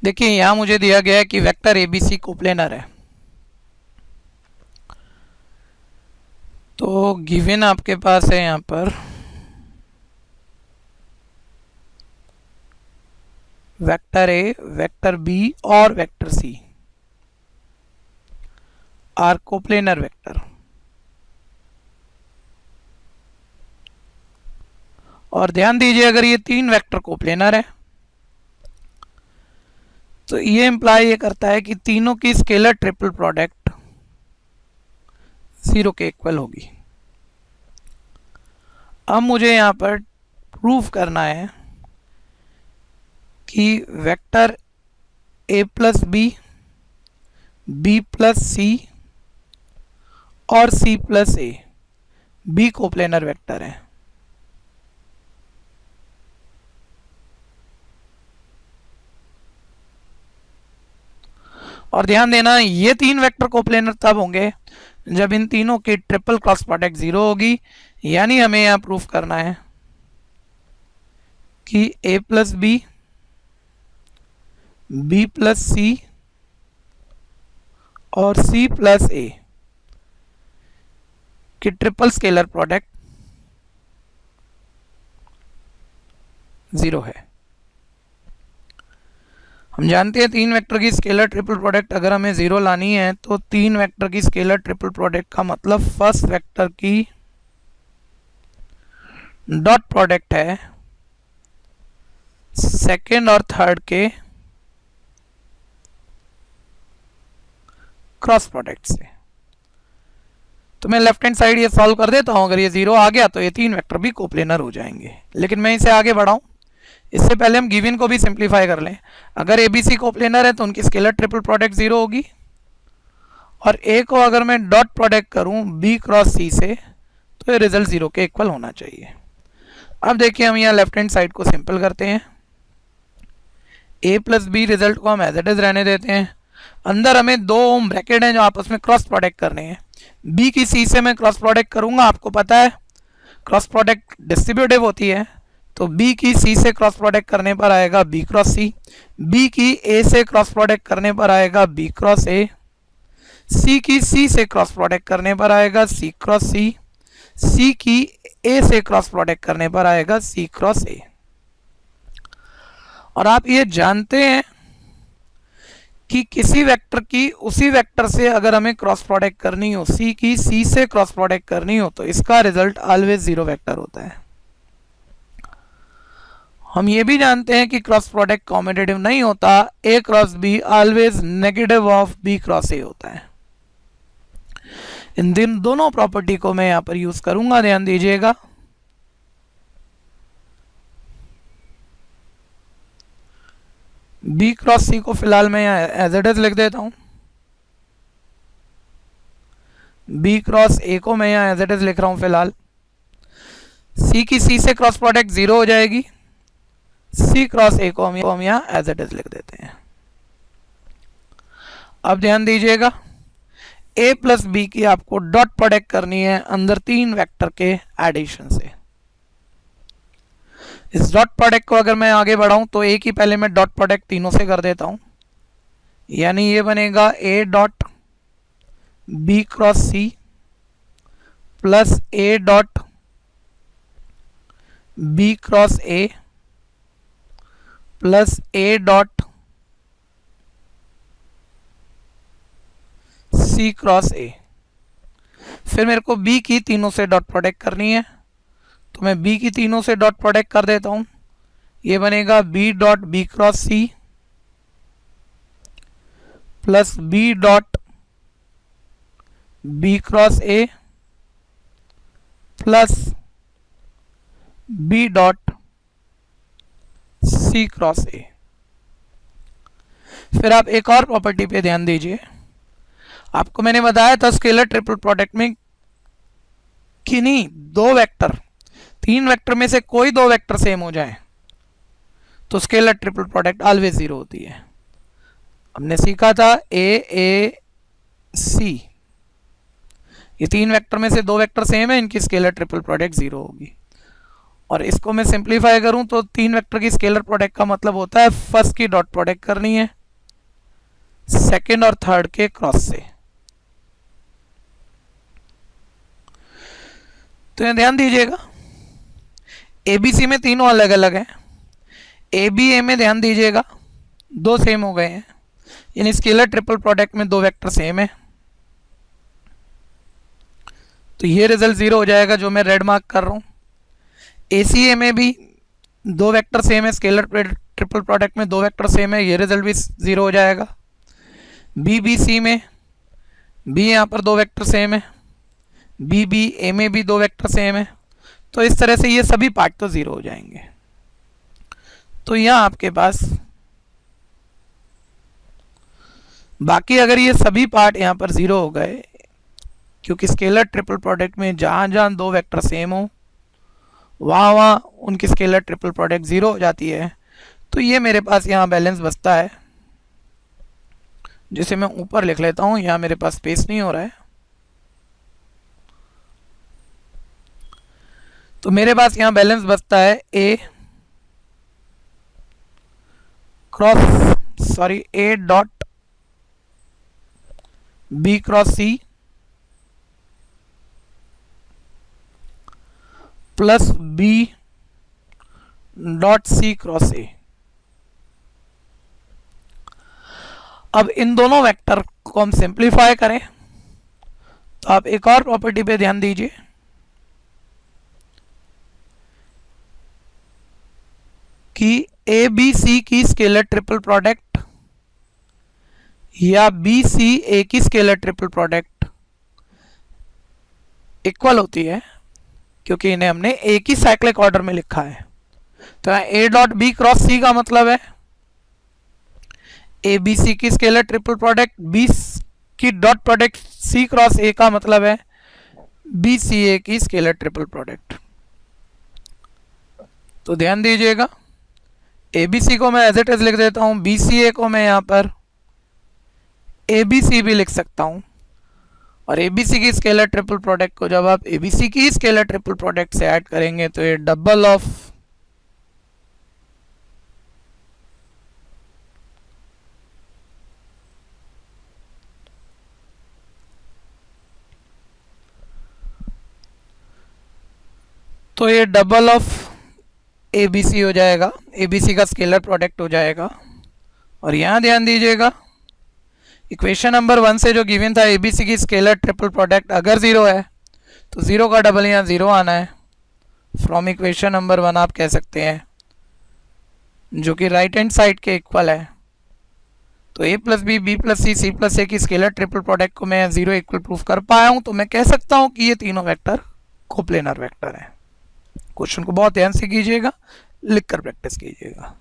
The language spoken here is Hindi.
देखिए यहाँ मुझे दिया गया है कि वेक्टर एबीसी कोप्लेनर है, तो गिवन आपके पास है यहाँ पर वेक्टर ए, वेक्टर बी और vector C are coplanar vector. और ध्यान दीजिए अगर ये तीन वेक्टर कोप्लेनर है तो ये इंप्लाई ये करता है कि तीनों की स्केलर ट्रिपल प्रोडक्ट 0 के इक्वल होगी। अब मुझे यहाँ पर प्रूफ करना है कि vector A plus B, B plus C और C plus A B coplanar vector है। और ध्यान देना ये तीन वेक्टर कोप्लेनर तब होंगे जब इन तीनों की ट्रिपल क्रॉस प्रोडक्ट 0 होगी। यानी हमें यहां प्रूफ करना है कि ए plus B, B plus C और सी प्लस ए की ट्रिपल स्केलर प्रोडक्ट 0 है। हम जानते हैं तीन वेक्टर की स्केलर ट्रिपल प्रोडक्ट अगर हमें 0 लानी है तो तीन वेक्टर की स्केलर ट्रिपल प्रोडक्ट का मतलब फर्स्ट वेक्टर की डॉट प्रोडक्ट है सेकेंड और थर्ड के क्रॉस प्रोडक्ट से। तो मैं लेफ्ट हैंड साइड ये सॉल्व कर देता हूं, अगर ये 0 आ गया तो ये तीन वेक्टर भी कोप्लेनर हो जाएंगे। लेकिन मैं इसे आगे बढ़ाऊं इससे पहले हम गिवन को भी सिंप्लीफाई कर लें। अगर एबीसी कोप्लेनर है तो उनकी स्केलर ट्रिपल प्रोडक्ट 0 होगी, और ए को अगर मैं डॉट प्रोडक्ट करूं बी क्रॉस सी से तो ये रिजल्ट 0 के इक्वल होना चाहिए। अब देखिए हम यहाँ लेफ्ट हैंड साइड को सिंपल करते हैं। ए प्लस बी रिजल्ट को हम एज इट इज रहने देते हैं। अंदर हमें दो ओम ब्रैकेट हैं जो आपस में क्रॉस प्रोडक्ट करने हैं। बी की सी से मैं क्रॉस प्रोडक्ट करूंगा, आपको पता है क्रॉस प्रोडक्ट डिस्ट्रीब्यूटिव होती है, तो बी की सी से क्रॉस प्रोडक्ट करने पर आएगा बी क्रॉस सी, बी की ए से क्रॉस प्रोडक्ट करने पर आएगा बी क्रॉस ए, सी की सी से क्रॉस प्रोडक्ट करने पर आएगा सी क्रॉस सी, सी की ए से क्रॉस प्रोडक्ट करने पर आएगा सी क्रॉस ए। और आप ये जानते हैं कि किसी वेक्टर की उसी वेक्टर से अगर हमें क्रॉस प्रोडक्ट करनी हो, सी की सी से क्रॉस प्रोडक्ट करनी हो, तो इसका रिजल्ट ऑलवेज 0 वेक्टर होता है। हम ये भी जानते हैं कि क्रॉस प्रोडक्ट कॉम्यूटेटिव नहीं होता, A cross B always negative of B cross A होता है। इन दोनों प्रॉपर्टी को मैं यहां पर यूज करूंगा, ध्यान दीजिएगा। बी क्रॉस सी को फिलहाल मैं यहां एज इट इज लिख देता हूं, बी क्रॉस ए को मैं यहां एज इट इज लिख रहा हूं फिलहाल। सी की सी से क्रॉस प्रोडक्ट 0 हो जाएगी, सी क्रॉस ए को हम यहां एज इट इज लिख देते हैं। अब ध्यान दीजिएगा ए प्लस बी की आपको डॉट प्रोडक्ट करनी है अंदर तीन वेक्टर के एडिशन से। इस डॉट प्रोडक्ट को अगर मैं आगे बढ़ाऊं तो ए की पहले मैं डॉट प्रोडक्ट तीनों से कर देता हूं, यानी ये बनेगा A dot B cross C plus A dot B cross A plus A dot C cross A. फिर मेरे को बी की तीनों से डॉट प्रोडक्ट करनी है, तो मैं बी की तीनों से डॉट प्रोडक्ट कर देता हूं। ये बनेगा B dot B cross C plus B dot B cross A plus B dot C cross A. फिर आप एक और प्रॉपर्टी पे ध्यान दीजिए, आपको मैंने बताया था स्केलर ट्रिपल प्रोडक्ट में किन्हीं दो वेक्टर, तीन वेक्टर में से कोई दो वेक्टर सेम हो जाए तो स्केलर ट्रिपल प्रोडक्ट ऑलवेज 0 होती है। हमने सीखा था ए सी, ये तीन वेक्टर में से दो वेक्टर सेम है, इनकी स्केलर ट्रिपल प्रोडक्ट 0 होगी। और इसको मैं सिंप्लीफाई करूं तो तीन वेक्टर की स्केलर प्रोडक्ट का मतलब होता है फर्स्ट की डॉट प्रोडक्ट करनी है, सेकंड और थर्ड के क्रॉस से। तो यहाँ ध्यान दीजिएगा, ए बी सी में तीनों अलग अलग हैं, ए बी ए में ध्यान दीजिएगा दो सेम हो गए हैं, यानी स्केलर ट्रिपल प्रोडक्ट में दो वेक्टर सेम है। तो ये रिजल्ट जीरो हो जाएगा जो मैं रेड मार्क कर रहा हूँ। ए सी ए में भी दो वेक्टर सेम है, स्केलर ट्रिपल प्रोडक्ट में दो वेक्टर सेम है, ये रिजल्ट भी जीरो हो जाएगा। बी बी सी में भी यहाँ पर दो वेक्टर सेम है, बी बी ए में भी दो वेक्टर सेम है। तो इस तरह से ये सभी पार्ट तो जीरो हो जाएंगे। तो यहाँ आपके पास बाकी अगर ये सभी पार्ट यहाँ पर जीरो हो गए, क्योंकि स्केलर ट्रिपल प्रोडक्ट में जहाँ जहाँ दो वेक्टर सेम हो वहाँ वहाँ उनकी स्केलर ट्रिपल प्रोडक्ट जीरो हो जाती है। तो ये मेरे पास यहाँ बैलेंस बचता है, जिसे मैं ऊपर लिख लेता हूँ, यहाँ मेरे पास स्पेस नहीं हो रहा है। तो मेरे पास यहाँ बैलेंस बचता है A dot B cross C plus B dot C cross A. अब इन दोनों वेक्टर को हम सिंप्लीफाई करें तो आप एक और प्रॉपर्टी पे ध्यान दीजिए कि ए बी सी की स्केलर ट्रिपल प्रोडक्ट या बी सी ए की स्केलर ट्रिपल प्रोडक्ट इक्वल होती है, क्योंकि इन्हें हमने एक ही साइक्लिक ऑर्डर में लिखा है। तो A dot B cross C का मतलब है ए बी सी की स्केलर ट्रिपल प्रोडक्ट बी की dot product C cross A का मतलब है बी सी ए की स्केलर ट्रिपल प्रोडक्ट। तो ध्यान दीजिएगा, ए बी सी को मैं एज इट इज लिख देता हूं, बी सी ए को मैं यहां पर ए बी सी भी लिख सकता हूं। और ए बी सी की स्केलर ट्रिपल प्रोडक्ट को जब आप ए बी सी की स्केलर ट्रिपल प्रोडक्ट से ऐड करेंगे तो ये double of A B C हो जाएगा, ए बी सी का स्केलर प्रोडक्ट हो जाएगा। और यहां ध्यान दीजिएगा, इक्वेशन नंबर 1 से जो गिवन था ए बी सी की स्केलर ट्रिपल प्रोडक्ट अगर जीरो है तो जीरो का डबल यहाँ जीरो आना है। फ्रॉम इक्वेशन नंबर 1 आप कह सकते हैं, जो कि राइट हैंड साइड के इक्वल है। तो A plus B plus C plus A की स्केलर ट्रिपल प्रोडक्ट को मैं जीरो इक्वल प्रूफ कर पाया हूं, तो मैं कह सकता हूं कि ये तीनों वेक्टर कोप्लेनर वेक्टर हैं। क्वेश्चन को बहुत ध्यान से कीजिएगा, लिखकर प्रैक्टिस कीजिएगा।